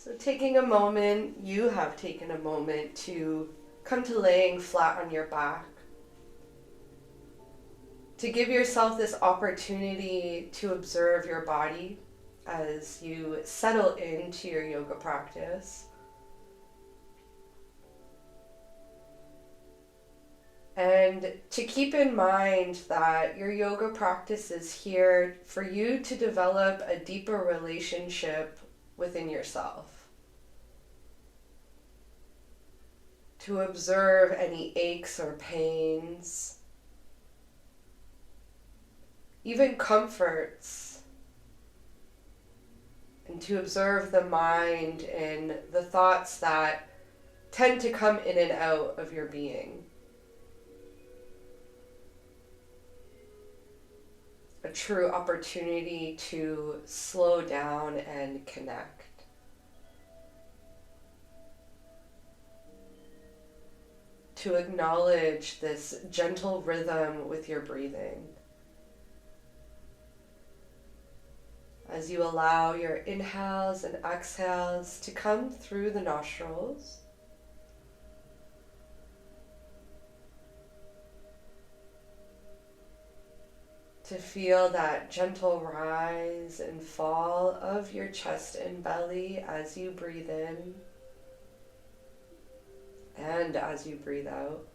So taking a moment, you have taken a moment to come to laying flat on your back. To give yourself this opportunity to observe your body as you settle into your yoga practice. And to keep in mind that your yoga practice is here for you to develop a deeper relationship within yourself. To observe any aches or pains, even comforts, and to observe the mind and the thoughts that tend to come in and out of your being. A true opportunity to slow down and connect. To acknowledge this gentle rhythm with your breathing. As you allow your inhales and exhales to come through the nostrils. To feel that gentle rise and fall of your chest and belly as you breathe in and as you breathe out.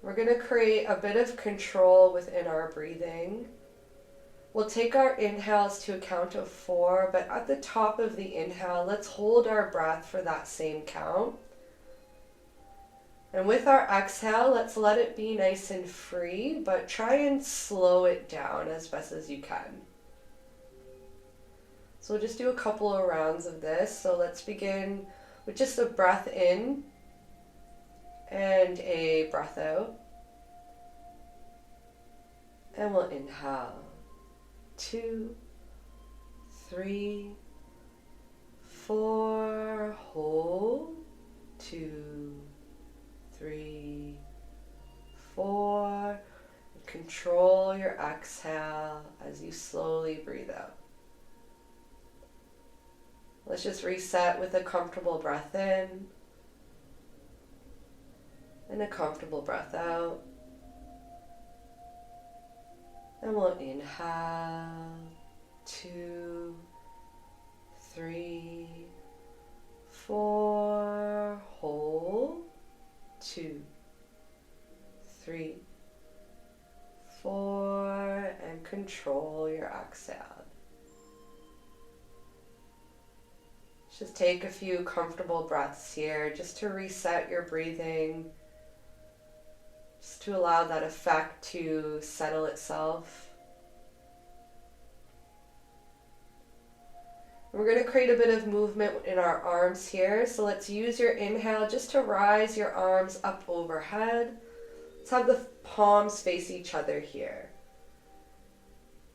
We're going to create a bit of control within our breathing. We'll take our inhales to a count of 4, but at the top of the inhale, let's hold our breath for that same count. And with our exhale, let's let it be nice and free, but try and slow it down as best as you can. So we'll just do a couple of rounds of this. So let's begin with just a breath in and a breath out. And we'll inhale. 2, 3, 4, hold. 2, 3, 4. Control your exhale as you slowly breathe out. Let's just reset with a comfortable breath in and a comfortable breath out. And we'll inhale. 2, 3, 4. Hold. 2, 3, 4. And control your exhale. Just take a few comfortable breaths here just to reset your breathing, just to allow that effect to settle itself. We're going to create a bit of movement in our arms here, so let's use your inhale just to rise your arms up overhead. Let's have the palms face each other here.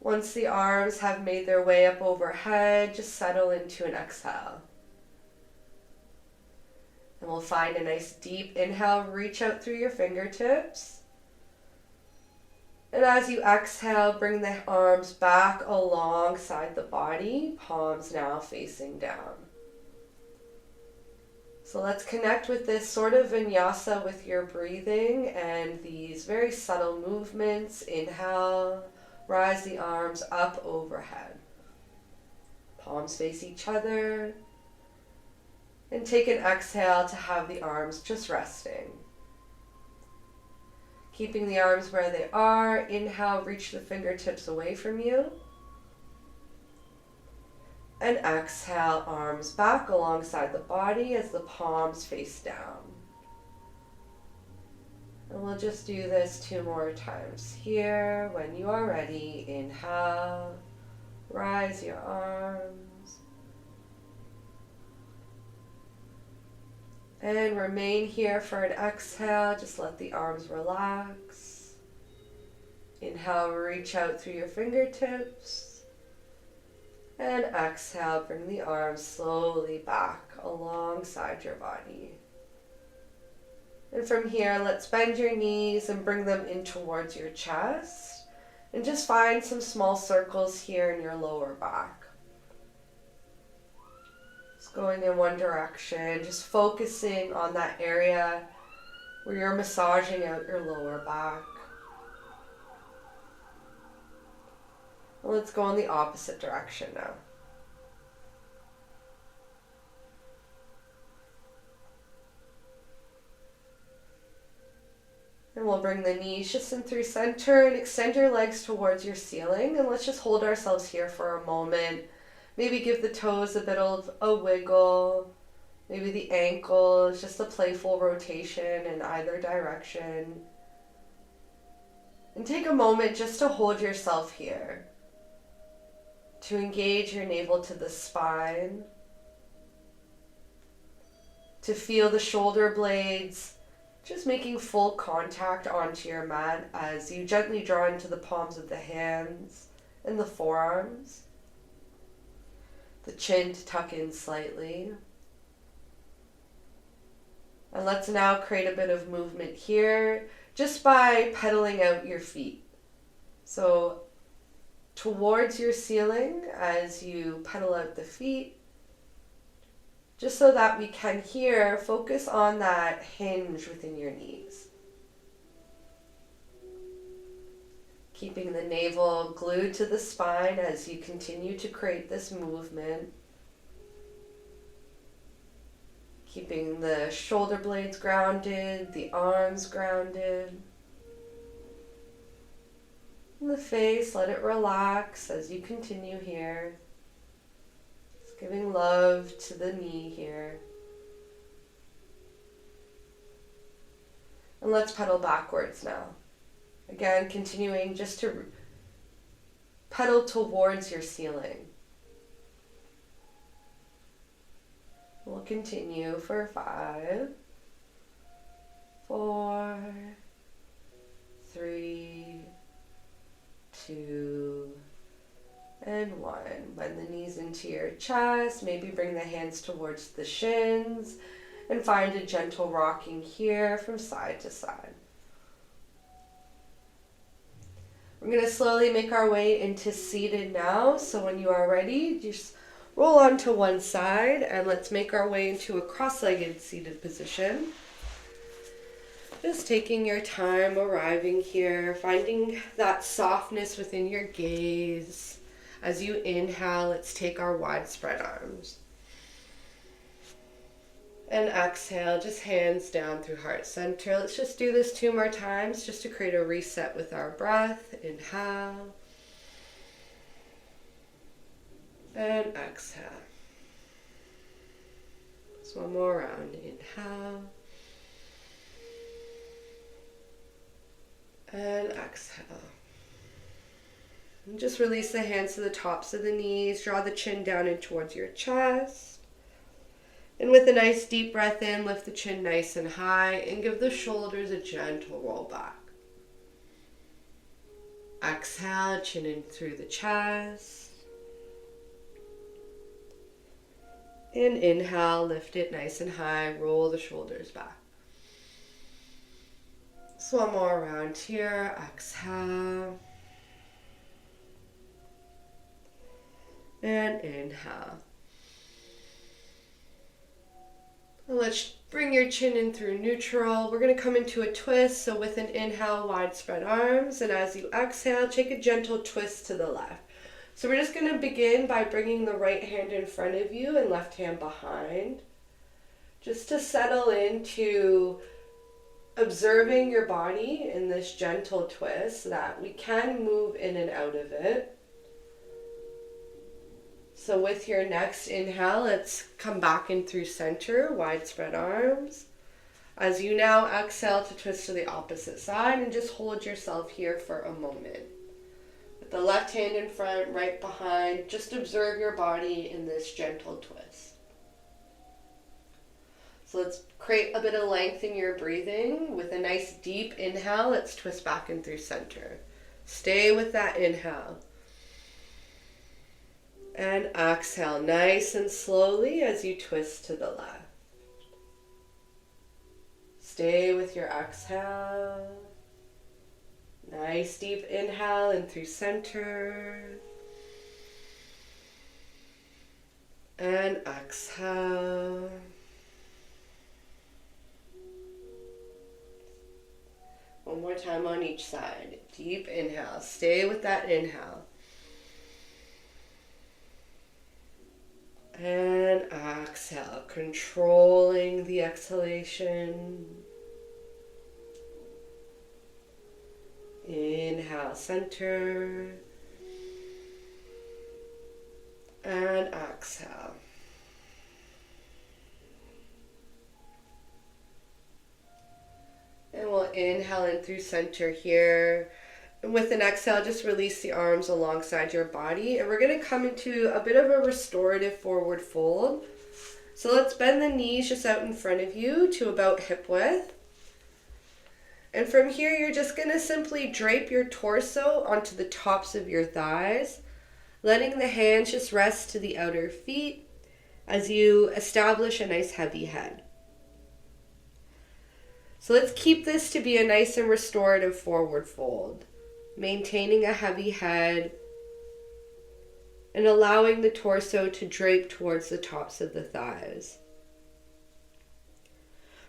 Once the arms have made their way up overhead, just settle into an exhale. And we'll find a nice deep inhale, reach out through your fingertips. And as you exhale, bring the arms back alongside the body, palms now facing down. So let's connect with this sort of vinyasa with your breathing and these very subtle movements. Inhale, rise the arms up overhead. Palms face each other. And take an exhale to have the arms just resting. Keeping the arms where they are. Inhale, reach the fingertips away from you. And exhale, arms back alongside the body as the palms face down. And we'll just do this 2 more times here. When you are ready, inhale, rise your arms. And remain here for an exhale. Just let the arms relax. Inhale, reach out through your fingertips. And exhale, bring the arms slowly back alongside your body. And from here, let's bend your knees and bring them in towards your chest. And just find some small circles here in your lower back. Just going in one direction, just focusing on that area where you're massaging out your lower back. And let's go in the opposite direction now. And we'll bring the knees just in through center and extend your legs towards your ceiling. And let's just hold ourselves here for a moment. Maybe give the toes a bit of a wiggle. Maybe the ankles, just a playful rotation in either direction. And take a moment just to hold yourself here. To engage your navel to the spine. To feel the shoulder blades just making full contact onto your mat as you gently draw into the palms of the hands and the forearms. The chin to tuck in slightly. And let's now create a bit of movement here just by pedaling out your feet. So towards your ceiling as you pedal out the feet, just so that we can here focus on that hinge within your knees. Keeping the navel glued to the spine as you continue to create this movement. Keeping the shoulder blades grounded, the arms grounded. And the face, let it relax as you continue here. Giving love to the knee here. And let's pedal backwards now. Again, continuing just to pedal towards your ceiling. We'll continue for 5, 4, 3, 2, and 1. Bend the knees into your chest. Maybe bring the hands towards the shins. And find a gentle rocking here from side to side. We're going to slowly make our way into seated now. So when you are ready, just roll onto one side. And let's make our way into a cross-legged seated position. Just taking your time arriving here. Finding that softness within your gaze. As you inhale, let's take our wide spread arms. And exhale, just hands down through heart center. Let's just do this 2 more times just to create a reset with our breath. Inhale. And exhale. Just one more round. Inhale. And exhale. And just release the hands to the tops of the knees. Draw the chin down in towards your chest. And with a nice deep breath in, lift the chin nice and high and give the shoulders a gentle roll back. Exhale, chin in through the chest. And inhale, lift it nice and high, roll the shoulders back. So one more round here. Exhale. And inhale. And let's bring your chin in through neutral. We're going to come into a twist. So with an inhale, wide spread arms. And as you exhale, take a gentle twist to the left. So we're just going to begin by bringing the right hand in front of you and left hand behind. Just to settle into observing your body in this gentle twist so that we can move in and out of it. So with your next inhale, let's come back in through center, wide spread arms. As you now exhale to twist to the opposite side and just hold yourself here for a moment. With the left hand in front, right behind, just observe your body in this gentle twist. So let's create a bit of length in your breathing. With a nice deep inhale, let's twist back in through center. Stay with that inhale. And exhale nice and slowly as you twist to the left. Stay with your exhale. Nice deep inhale in through center. And exhale. One more time on each side. Deep inhale. Stay with that inhale. And exhale. Controlling the exhalation. Inhale, center. And exhale. And we'll inhale in through center here. And with an exhale, just release the arms alongside your body. And we're going to come into a bit of a restorative forward fold. So let's bend the knees just out in front of you to about hip width. And from here, you're just going to simply drape your torso onto the tops of your thighs, letting the hands just rest to the outer feet as you establish a nice heavy head. So let's keep this to be a nice and restorative forward fold, maintaining a heavy head and allowing the torso to drape towards the tops of the thighs.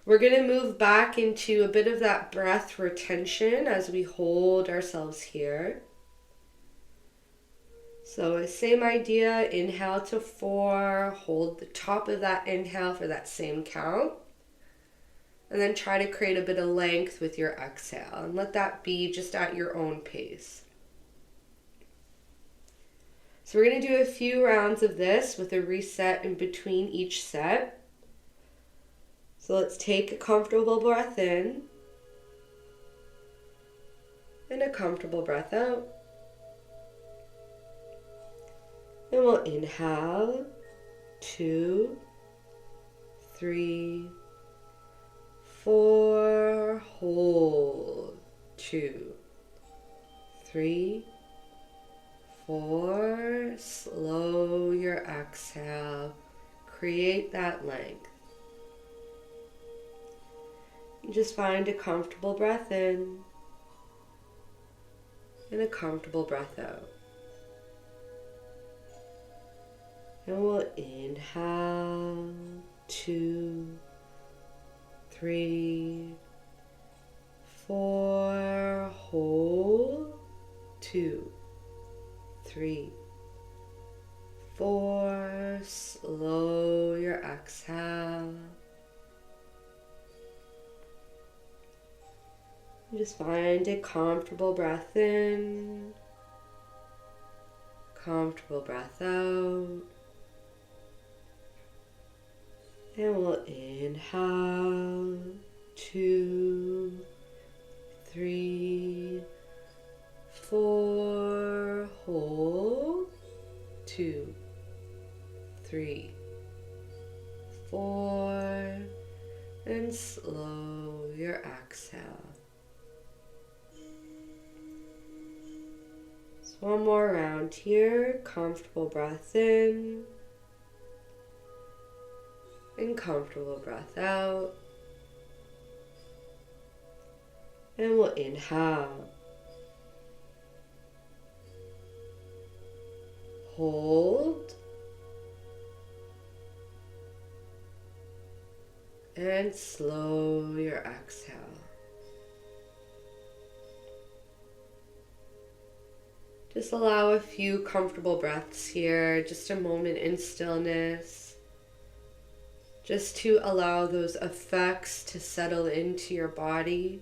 We're going to move back into a bit of that breath retention as we hold ourselves here. So same idea, inhale to 4, hold the top of that inhale for that same count. And then try to create a bit of length with your exhale and let that be just at your own pace. So we're going to do a few rounds of this with a reset in between each set. So let's take a comfortable breath in and a comfortable breath out. And we'll inhale, 2, 3, 4, hold, 2, 3, 4, slow your exhale, create that length. And just find a comfortable breath in and a comfortable breath out. And we'll inhale, 2, 3, 4, hold, 2, 3, 4, slow your exhale. And just find a comfortable breath in, comfortable breath out. And we'll inhale, 2, 3, 4, hold, 2, 3, 4, and slow your exhale. So one more round here, comfortable breath in, and comfortable breath out. And we'll inhale, hold, and slow your exhale. Just allow a few comfortable breaths here, just a moment in stillness. Just to allow those effects to settle into your body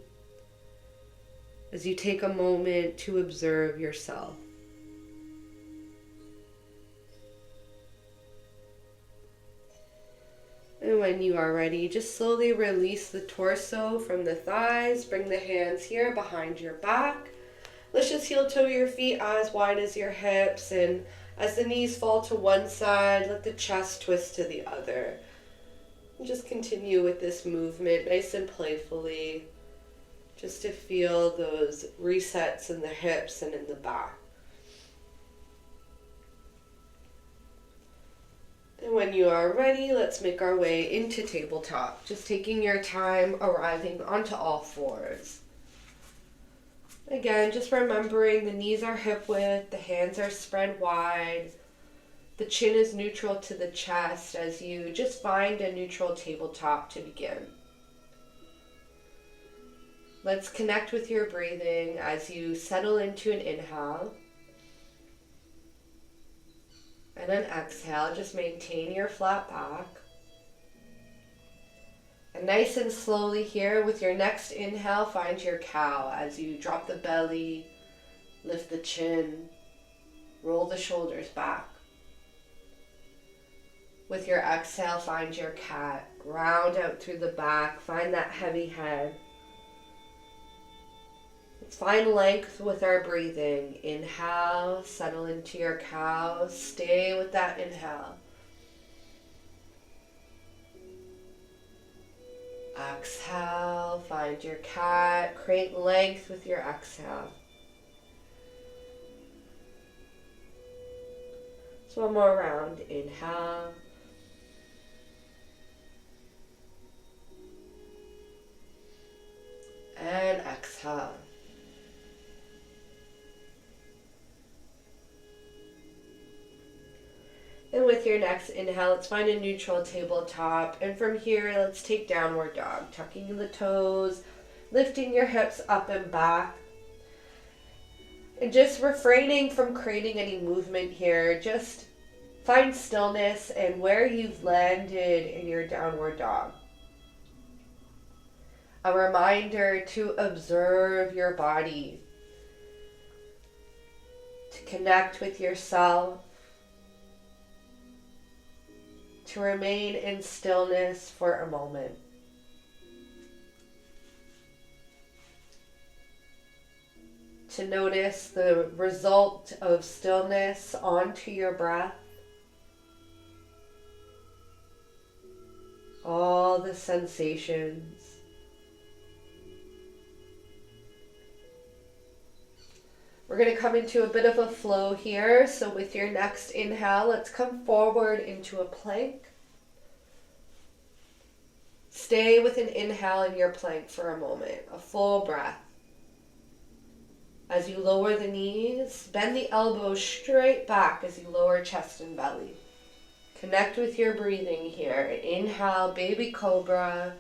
as you take a moment to observe yourself. And when you are ready, just slowly release the torso from the thighs. Bring the hands here behind your back. Let's just heel toe your feet as wide as your hips. And as the knees fall to one side, let the chest twist to the other. And just continue with this movement nice and playfully, just to feel those resets in the hips and in the back. And when you are ready, let's make our way into tabletop, just taking your time arriving onto all fours. Again, just remembering the knees are hip width, the hands are spread wide, the chin is neutral to the chest as you just find a neutral tabletop to begin. Let's connect with your breathing as you settle into an inhale and an exhale. Just maintain your flat back. And nice and slowly here with your next inhale, find your cow as you drop the belly, lift the chin, roll the shoulders back. With your exhale, find your cat, round out through the back, find that heavy head. Let's find length with our breathing. Inhale, settle into your cow, stay with that inhale. Exhale, find your cat, create length with your exhale. So one more round, inhale. And exhale. And with your next inhale, let's find a neutral tabletop. And from here, let's take downward dog, tucking the toes, lifting your hips up and back. And just refraining from creating any movement here. Just find stillness and where you've landed in your downward dog. A reminder to observe your body, to connect with yourself, to remain in stillness for a moment. To notice the result of stillness onto your breath. All the sensations. We're going to come into a bit of a flow here. So with your next inhale, let's come forward into a plank. Stay with an inhale in your plank for a moment, a full breath. As you lower the knees, bend the elbows straight back as you lower chest and belly. Connect with your breathing here. Inhale, baby cobra.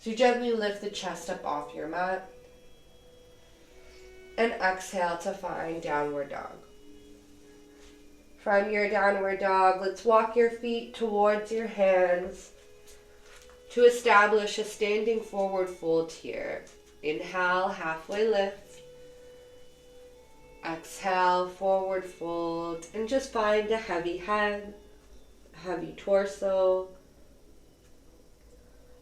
So you gently lift the chest up off your mat. And exhale to find downward dog. From your downward dog, let's walk your feet towards your hands to establish a standing forward fold here. Inhale, halfway lift. Exhale, forward fold. And just find a heavy head, a heavy torso.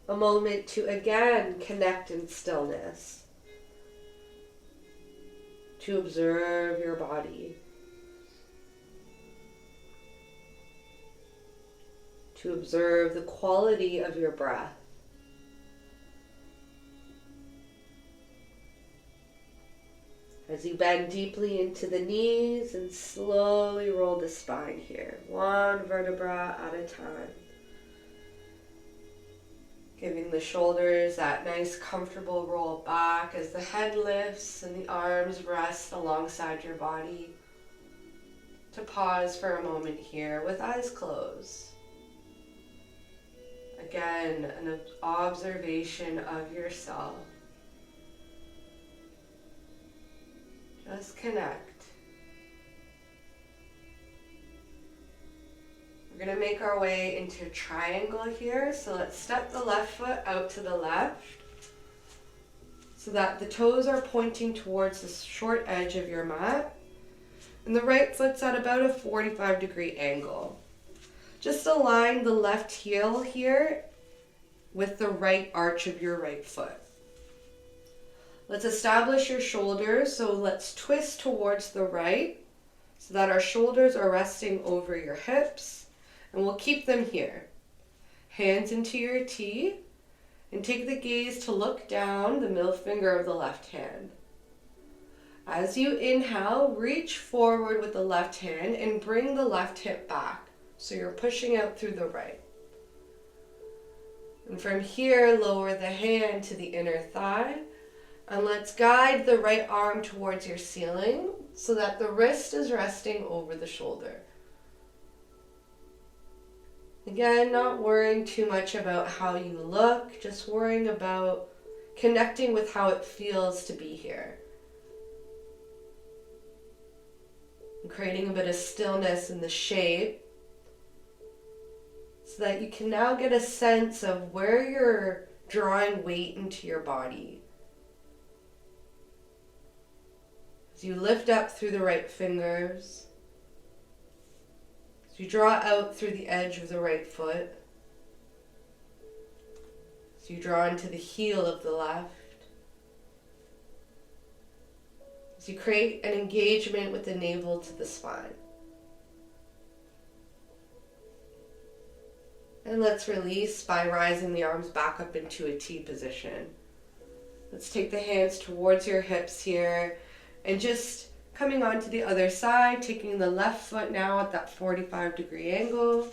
A moment to again connect in stillness. To observe your body, to observe the quality of your breath. As you bend deeply into the knees and slowly roll the spine here, one vertebra at a time. Giving the shoulders that nice comfortable roll back as the head lifts and the arms rest alongside your body. To pause for a moment here with eyes closed. Again, an observation of yourself. Just connect. We're going to make our way into a triangle here. So let's step the left foot out to the left so that the toes are pointing towards the short edge of your mat. And the right foot's at about a 45-degree angle. Just align the left heel here with the right arch of your right foot. Let's establish your shoulders. So let's twist towards the right so that our shoulders are resting over your hips. And we'll keep them here. Hands into your T. And take the gaze to look down the middle finger of the left hand. As you inhale, reach forward with the left hand and bring the left hip back. So you're pushing out through the right. And from here, lower the hand to the inner thigh. And let's guide the right arm towards your ceiling so that the wrist is resting over the shoulder. Again, not worrying too much about how you look, just worrying about connecting with how it feels to be here. And creating a bit of stillness in the shape so that you can now get a sense of where you're drawing weight into your body. As you lift up through the right fingers, as you draw out through the edge of the right foot, as you draw into the heel of the left, as you create an engagement with the navel to the spine. And let's release by rising the arms back up into a T position. Let's take the hands towards your hips here and just coming onto the other side, taking the left foot now at that 45-degree angle.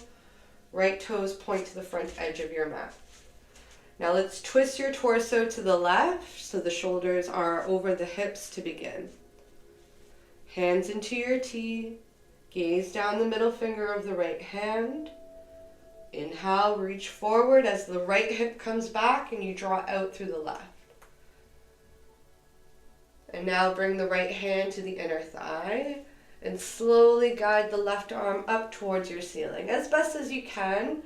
Right toes point to the front edge of your mat. Now let's twist your torso to the left so the shoulders are over the hips to begin. Hands into your T. Gaze down the middle finger of the right hand. Inhale, reach forward as the right hip comes back and you draw out through the left. And now bring the right hand to the inner thigh and slowly guide the left arm up towards your ceiling as best as you can,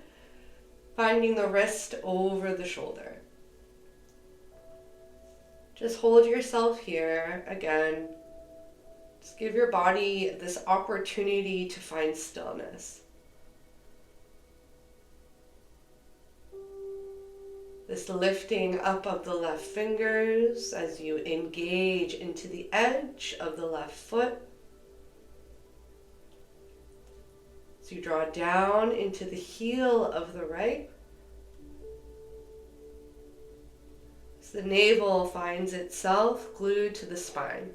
finding the wrist over the shoulder. Just hold yourself here again. Just give your body this opportunity to find stillness. This lifting up of the left fingers as you engage into the edge of the left foot. As you draw down into the heel of the right. As the navel finds itself glued to the spine.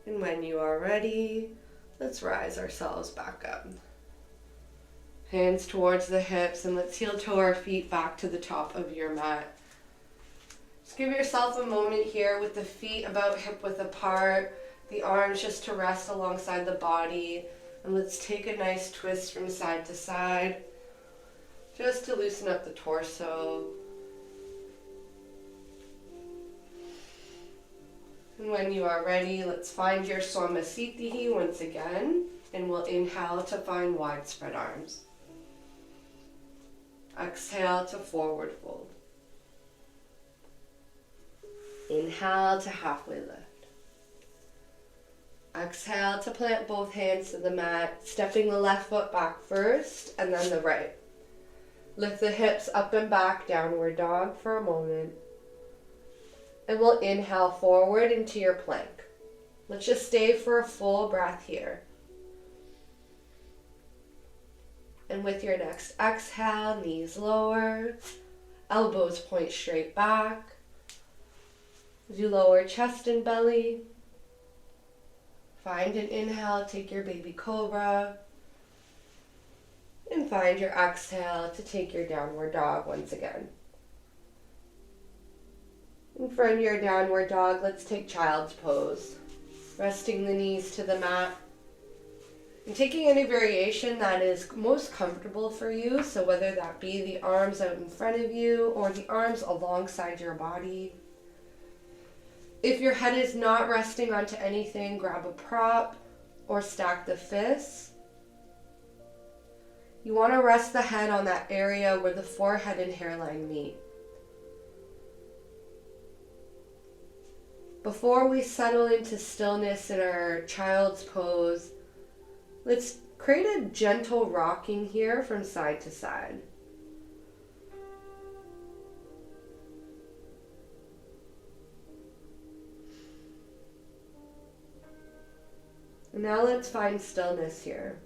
And when you are ready, let's rise ourselves back up. Hands towards the hips, and let's heel toe our feet back to the top of your mat. Just give yourself a moment here with the feet about hip width apart, the arms just to rest alongside the body. And let's take a nice twist from side to side, just to loosen up the torso. And when you are ready, let's find your Swamasthiti once again, and we'll inhale to find wide spread arms. Exhale to forward fold. Inhale to halfway lift. Exhale to plant both hands to the mat, stepping the left foot back first, and then the right. Lift the hips up and back, downward dog for a moment. And we'll inhale forward into your plank. Let's just stay for a full breath here. And with your next exhale, knees lower, elbows point straight back. As you lower chest and belly, find an inhale, take your baby cobra. And find your exhale to take your downward dog once again. And from your downward dog, let's take child's pose. Resting the knees to the mat. And taking any variation that is most comfortable for you. So whether that be the arms out in front of you or the arms alongside your body. If your head is not resting onto anything, grab a prop or stack the fists. You want to rest the head on that area where the forehead and hairline meet. Before we settle into stillness in our child's pose, let's create a gentle rocking here from side to side. And now let's find stillness here.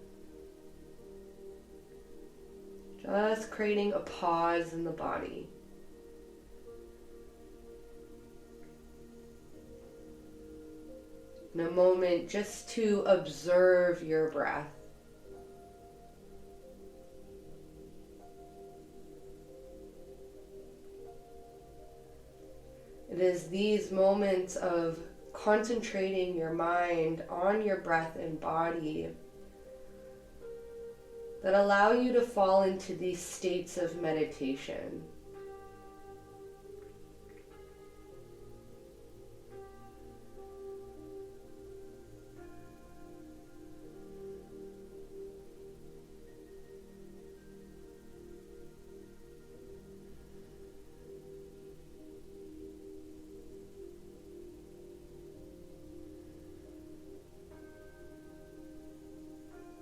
Just creating a pause in the body. In a moment just to observe your breath. It is these moments of concentrating your mind on your breath and body that allow you to fall into these states of meditation.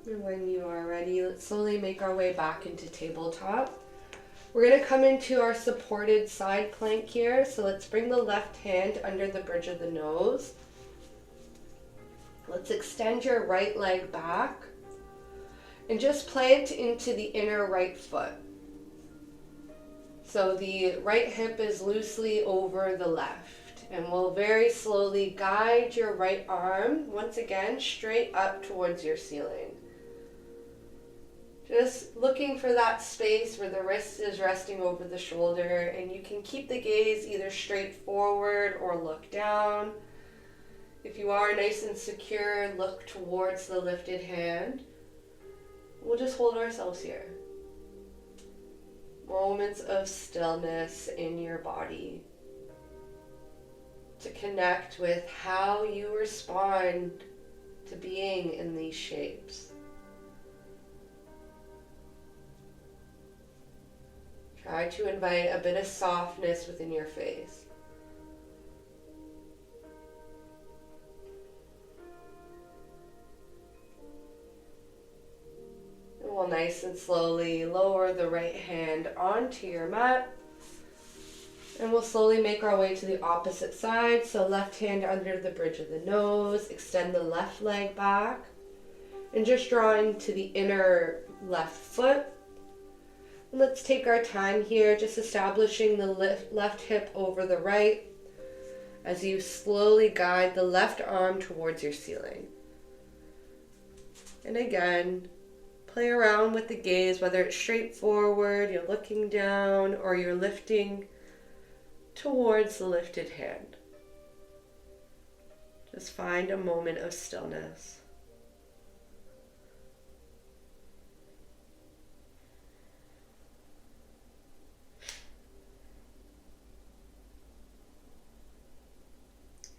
And when you are ready, let's slowly make our way back into tabletop. We're going to come into our supported side plank here. So let's bring the left hand under the bridge of the nose. Let's extend your right leg back and just plant into the inner right foot. So the right hip is loosely over the left, and we'll very slowly guide your right arm once again straight up towards your ceiling. Just looking for that space where the wrist is resting over the shoulder, and you can keep the gaze either straight forward or look down. If you are nice and secure, look towards the lifted hand. We'll just hold ourselves here. Moments of stillness in your body to connect with how you respond to being in these shapes. Try to invite a bit of softness within your face. And we'll nice and slowly lower the right hand onto your mat. And we'll slowly make our way to the opposite side. So left hand under the bridge of the nose, extend the left leg back, and just drawing to the inner left foot. Let's take our time here, just establishing the left hip over the right as you slowly guide the left arm towards your ceiling. And again, play around with the gaze, whether it's straight forward, you're looking down, or you're lifting towards the lifted hand. Just find a moment of stillness.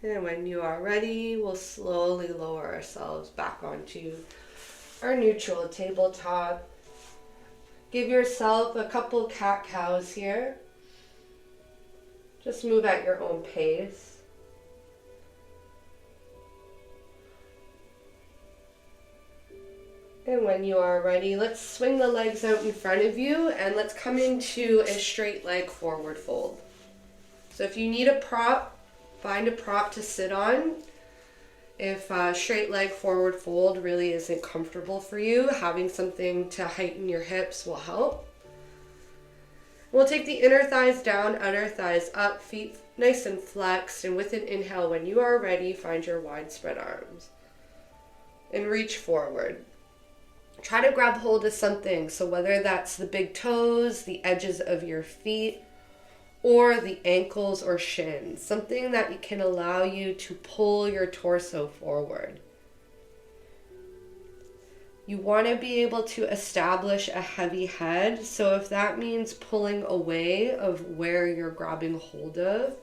And when you are ready, we'll slowly lower ourselves back onto our neutral tabletop. Give yourself a couple cat-cows here. Just move at your own pace. And when you are ready, let's swing the legs out in front of you and let's come into a straight leg forward fold. So if you need a prop, find a prop to sit on. If straight leg forward fold really isn't comfortable for you, having something to heighten your hips will help. We'll take the inner thighs down, outer thighs up, feet nice and flexed, and with an inhale, when you are ready, find your wide spread arms. And reach forward. Try to grab hold of something, so whether that's the big toes, the edges of your feet, or the ankles or shins, something that can allow you to pull your torso forward. You want to be able to establish a heavy head, so if that means pulling away of where you're grabbing hold of,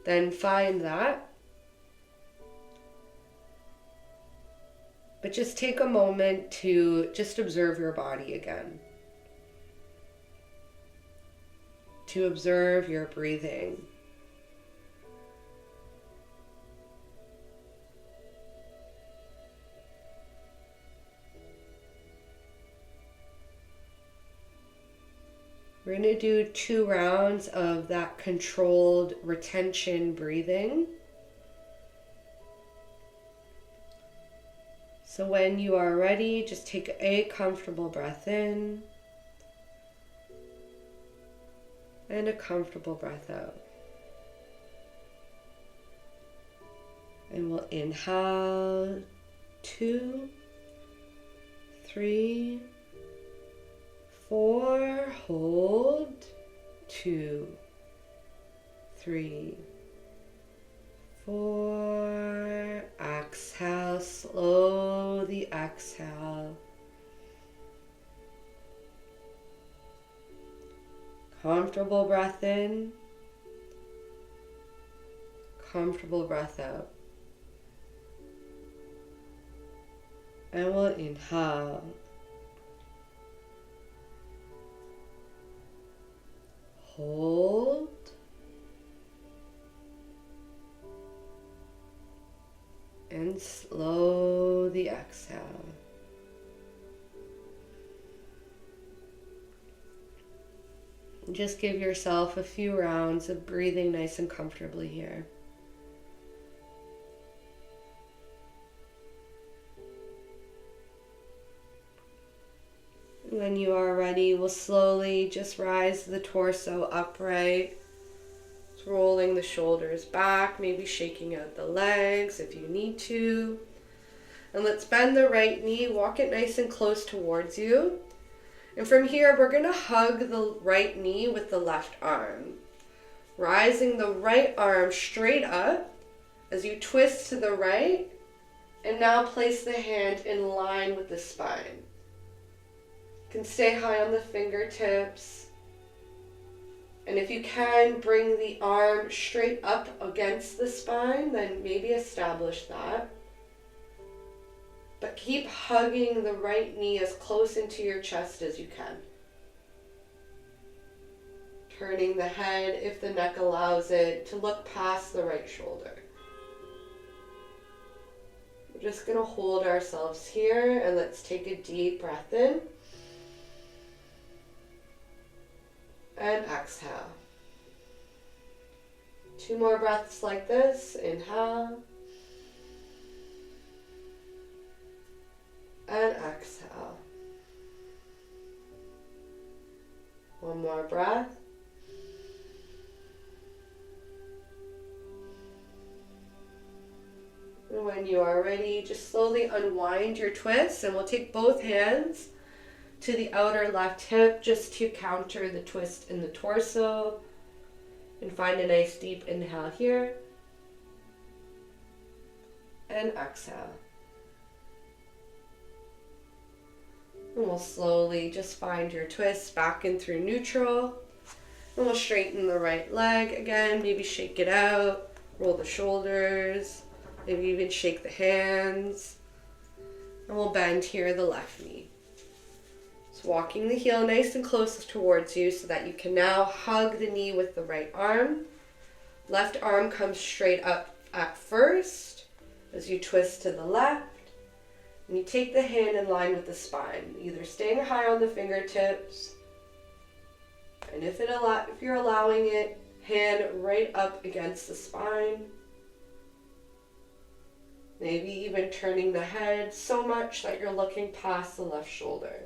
then find that. But just take a moment to just observe your body again. To observe your breathing. We're going to do 2 rounds of that controlled retention breathing. So when you are ready, just take a comfortable breath in. And a comfortable breath out. And we'll inhale 2, 3, 4, hold 2, 3, 4. Exhale, slowly exhale. Comfortable breath in, comfortable breath out. And we'll inhale. Hold. And slowly exhale. Just give yourself a few rounds of breathing nice and comfortably here. When you are ready, we'll slowly just rise the torso upright. Just rolling the shoulders back, maybe shaking out the legs if you need to. And let's bend the right knee, walk it nice and close towards you. And from here, we're going to hug the right knee with the left arm. Rising the right arm straight up as you twist to the right. And now place the hand in line with the spine. You can stay high on the fingertips. And if you can, bring the arm straight up against the spine, then maybe establish that. But keep hugging the right knee as close into your chest as you can. Turning the head, if the neck allows it, to look past the right shoulder. We're just going to hold ourselves here and let's take a deep breath in. And exhale. 2 more breaths like this. Inhale. And exhale. 1 more breath. And when you are ready, just slowly unwind your twist, and we'll take both hands to the outer left hip just to counter the twist in the torso. And find a nice deep inhale here. And exhale. And we'll slowly just find your twist back in through neutral. And we'll straighten the right leg again, maybe shake it out, roll the shoulders, maybe even shake the hands. And we'll bend here the left knee. So walking the heel nice and close towards you so that you can now hug the knee with the right arm. Left arm comes straight up at first as you twist to the left. And you take the hand in line with the spine, either staying high on the fingertips, and if you're allowing it, hand right up against the spine. Maybe even turning the head so much that you're looking past the left shoulder.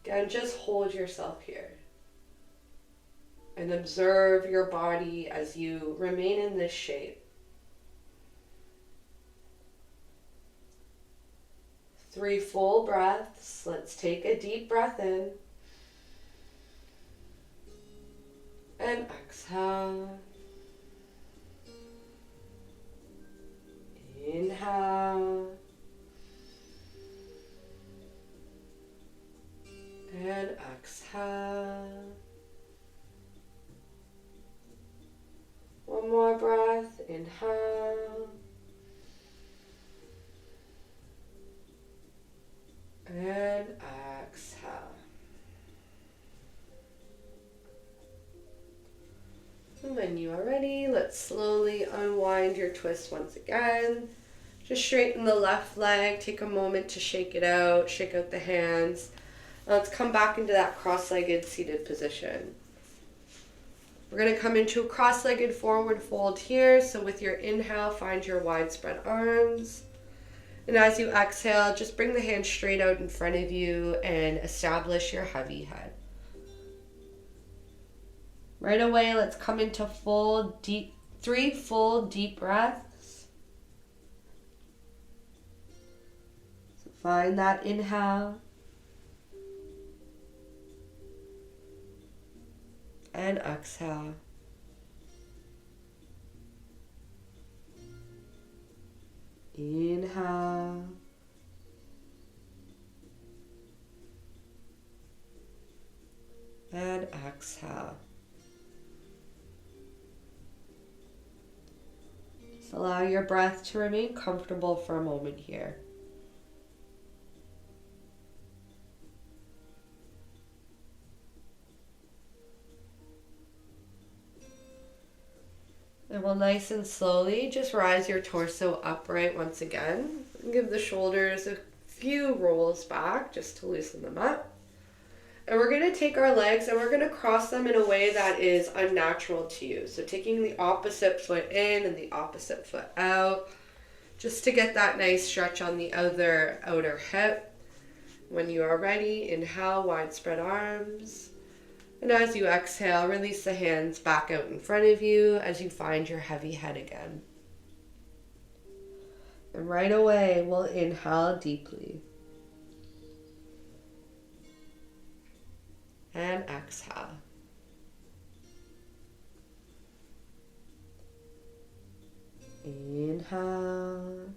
Again, just hold yourself here. And observe your body as you remain in this shape. 3 full breaths. Let's take a deep breath in. And exhale. Inhale. And exhale. 1 more breath. Inhale. And exhale. And when you are ready, let's slowly unwind your twist once again. Just straighten the left leg, take a moment to shake it out, shake out the hands. Now let's come back into that cross-legged seated position. We're going to come into a cross-legged forward fold here. So with your inhale, find your widespread arms. And as you exhale, just bring the hands straight out in front of you and establish your heavy head. Right away, let's come into 3 full deep breaths. So find that inhale. And exhale. Inhale. And exhale. Just allow your breath to remain comfortable for a moment here. And we'll nice and slowly just rise your torso upright once again. Give the shoulders a few rolls back just to loosen them up. And we're going to take our legs and we're going to cross them in a way that is unnatural to you. So taking the opposite foot in and the opposite foot out, just to get that nice stretch on the other outer hip. When you are ready, inhale, wide spread arms. And as you exhale, release the hands back out in front of you as you find your heavy head again. And right away, we'll inhale deeply. And exhale. Inhale.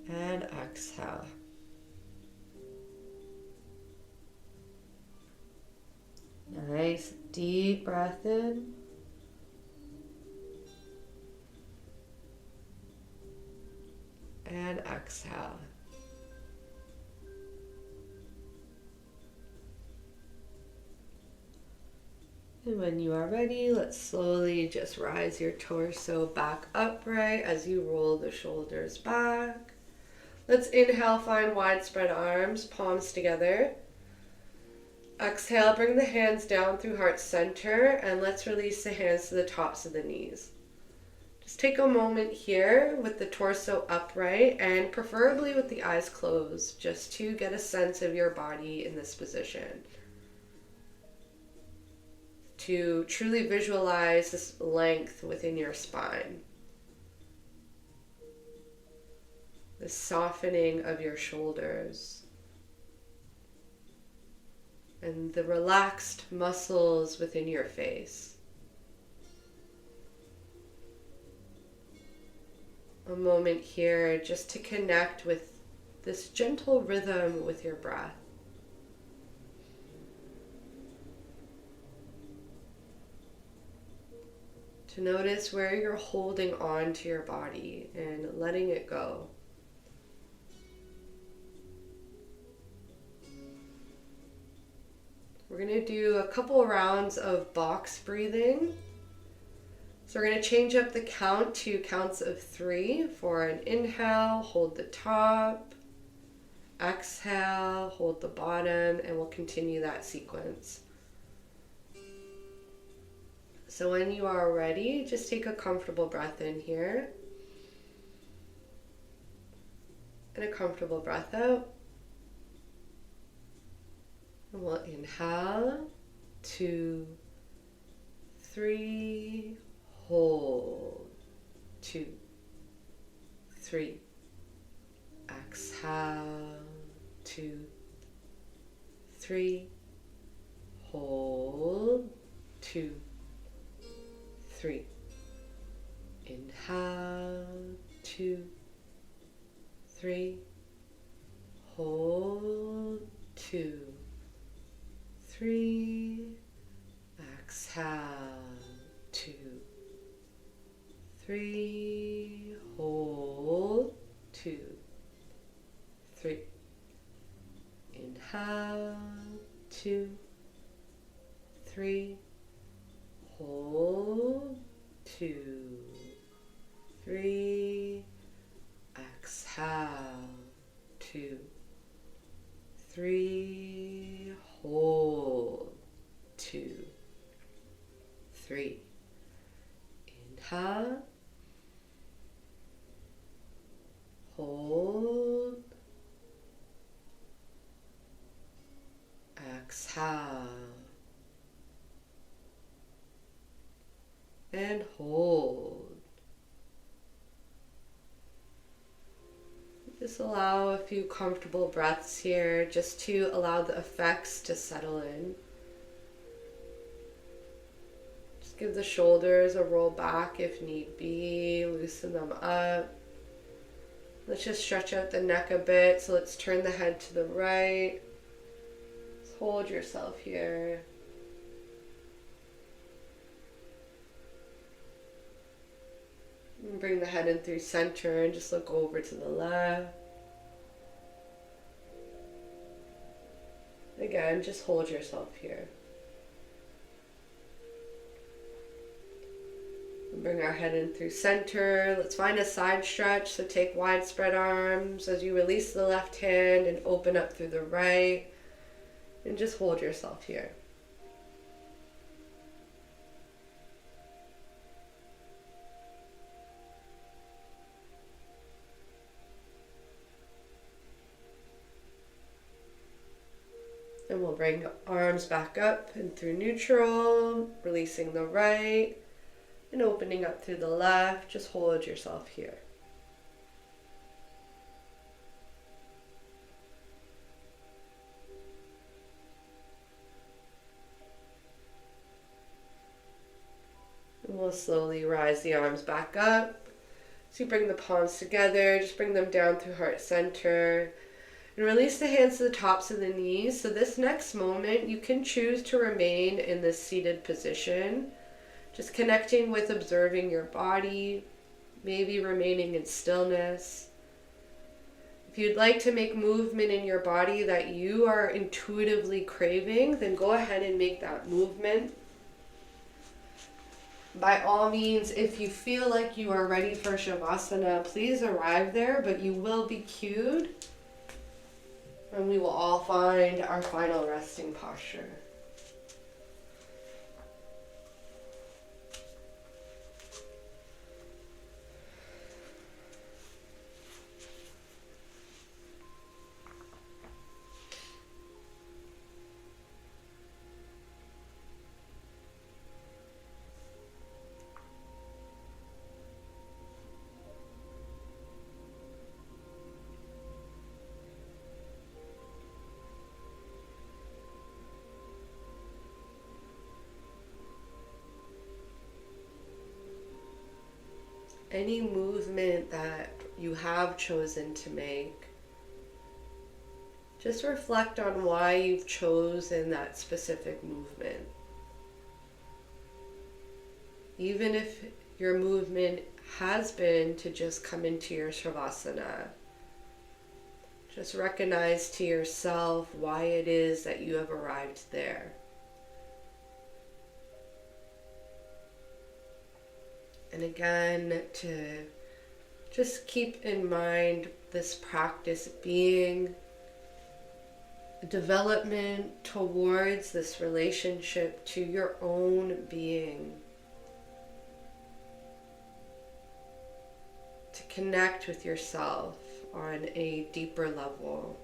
And exhale. Nice deep breath in. And exhale. And when you are ready, let's slowly just rise your torso back upright as you roll the shoulders back. Let's inhale, find wide spread arms, palms together. Exhale, bring the hands down through heart center, and let's release the hands to the tops of the knees. Just take a moment here with the torso upright and preferably with the eyes closed, just to get a sense of your body in this position. To truly visualize this length within your spine. The softening of your shoulders. And the relaxed muscles within your face. A moment here just to connect with this gentle rhythm with your breath. To notice where you're holding on to your body and letting it go. We're going to do a couple rounds of box breathing. So we're going to change up the count to counts of 3 for an inhale, hold the top, exhale, hold the bottom, and we'll continue that sequence. So when you are ready, just take a comfortable breath in here and a comfortable breath out. And we'll inhale, 2, 3, hold, 2, 3, exhale, 2, 3, hold, 2, 3, inhale, 2, 3, hold, 2, 3, exhale, 2, 3, hold, 2, 3, inhale, 2, 3, hold, 2, 3, exhale, 2, 3, hold, 2, 3, inhale, hold, exhale, and hold. Just allow a few comfortable breaths here just to allow the effects to settle in. Just Give the shoulders a roll back if need be. Loosen them up. Let's just stretch out the neck a bit. So let's turn the head to the right. Just hold yourself here. And bring the head in through center and just look over to the left. Again, just hold yourself here. And bring our head in through center. Let's find a side stretch. So take wide spread arms as you release the left hand and open up through the right. And just hold yourself here. And we'll bring arms back up and through neutral, releasing the right and opening up through the left. Just hold yourself here. And we'll slowly rise the arms back up. So you bring the palms together, just bring them down through heart center. And release the hands to the tops of the knees. So this next moment, you can choose to remain in this seated position. Just connecting with observing your body, maybe remaining in stillness. If you'd like to make movement in your body that you are intuitively craving, then go ahead and make that movement. By all means, if you feel like you are ready for Shavasana, please arrive there, but you will be cued. And we will all find our final resting posture. Any movement that you have chosen to make, just reflect on why you've chosen that specific movement. Even if your movement has been to just come into your Shavasana, just recognize to yourself why it is that you have arrived there. And again, to just keep in mind this practice being a development towards this relationship to your own being. To connect with yourself on a deeper level.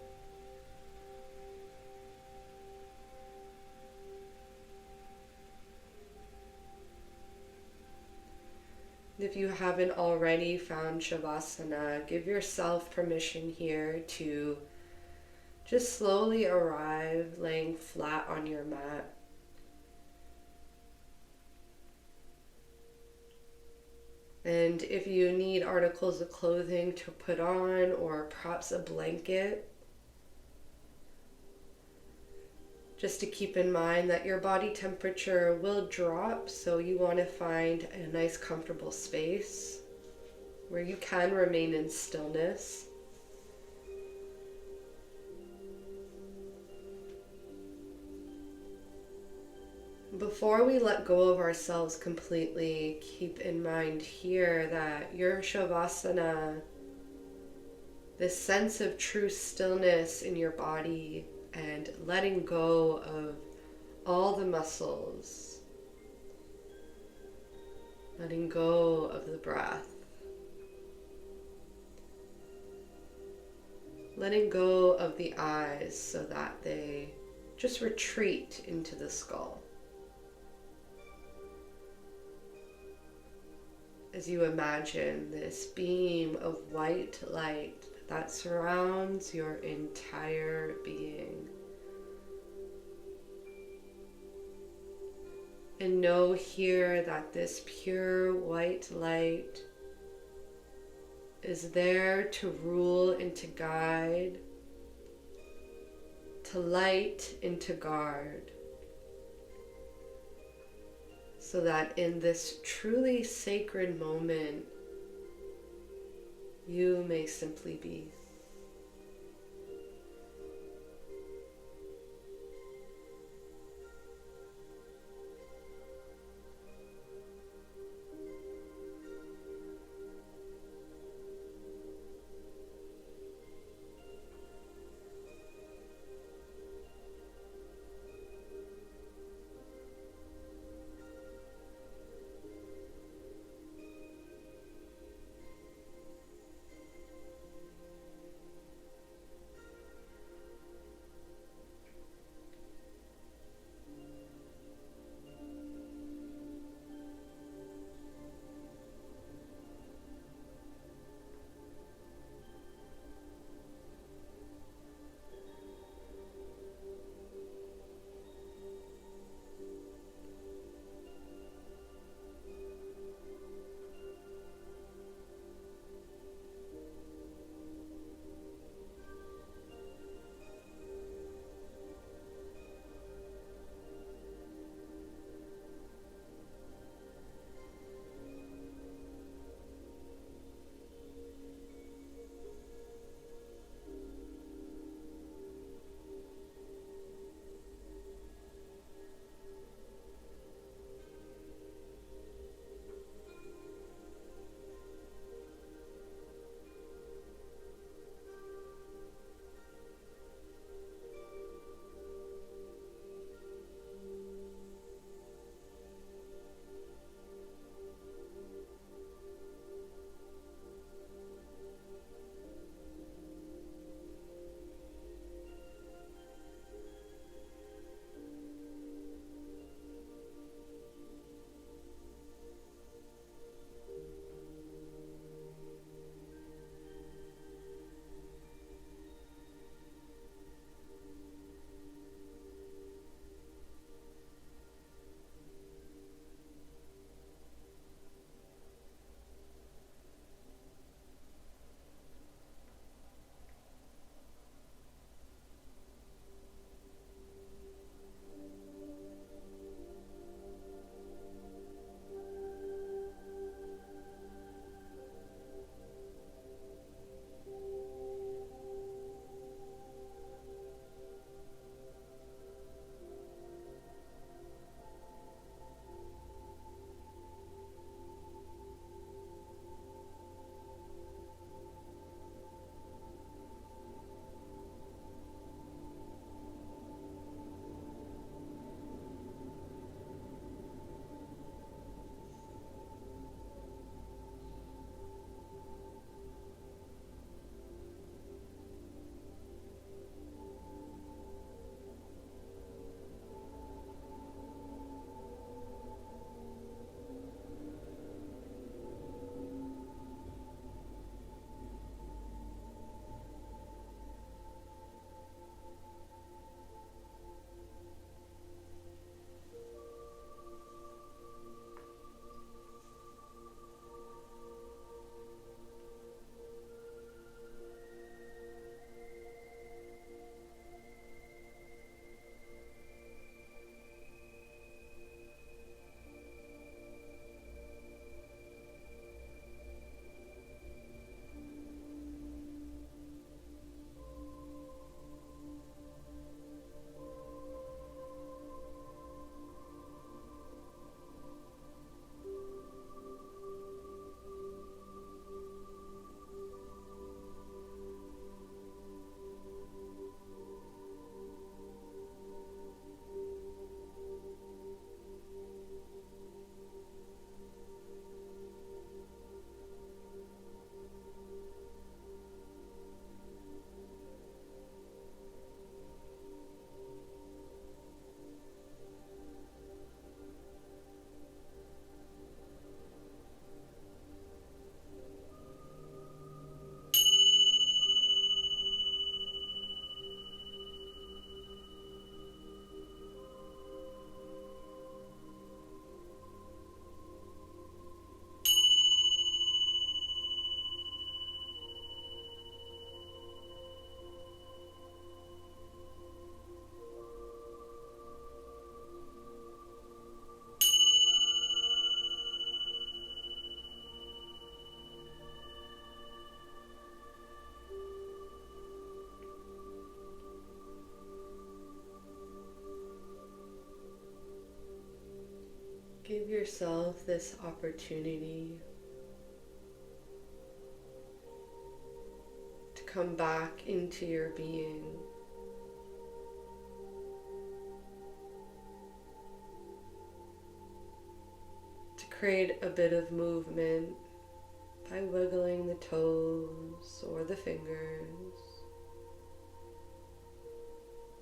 If you haven't already found Shavasana, give yourself permission here to just slowly arrive laying flat on your mat. And if you need articles of clothing to put on, or perhaps a blanket, just to keep in mind that your body temperature will drop, so you want to find a nice comfortable space where you can remain in stillness. Before we let go of ourselves completely, keep in mind here that your Shavasana, this sense of true stillness in your body and letting go of all the muscles, letting go of the breath, letting go of the eyes so that they just retreat into the skull. As you imagine this beam of white light that surrounds your entire being. And know here that this pure white light is there to rule and to guide, to light and to guard, so that in this truly sacred moment, you may simply be. Give yourself this opportunity to come back into your being. To create a bit of movement by wiggling the toes or the fingers.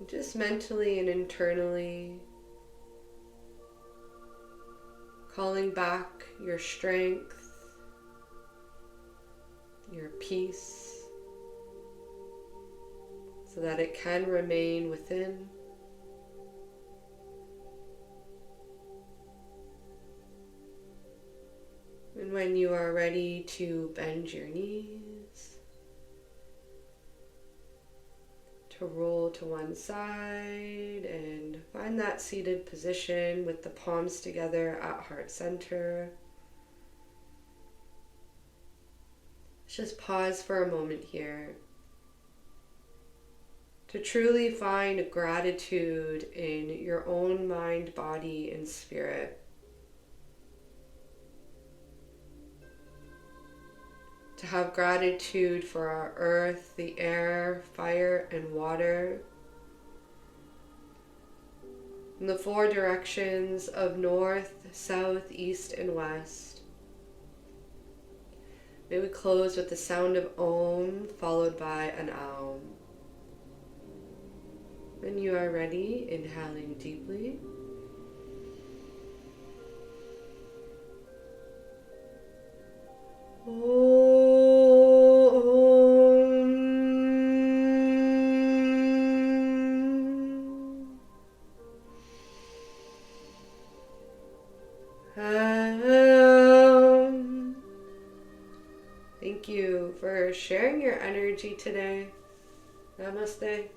Just mentally and internally calling back your strength, your peace, so that it can remain within. And when you are ready to bend your knees, to roll to one side and find that seated position with the palms together at heart center. Let's just pause for a moment here to truly find gratitude in your own mind, body, and spirit. To have gratitude for our earth, the air, fire, and water, in the four directions of north, south, east, and west. May we close with the sound of Om, followed by an Aum. When you are ready, inhaling deeply. Thank you for sharing your energy today. Namaste.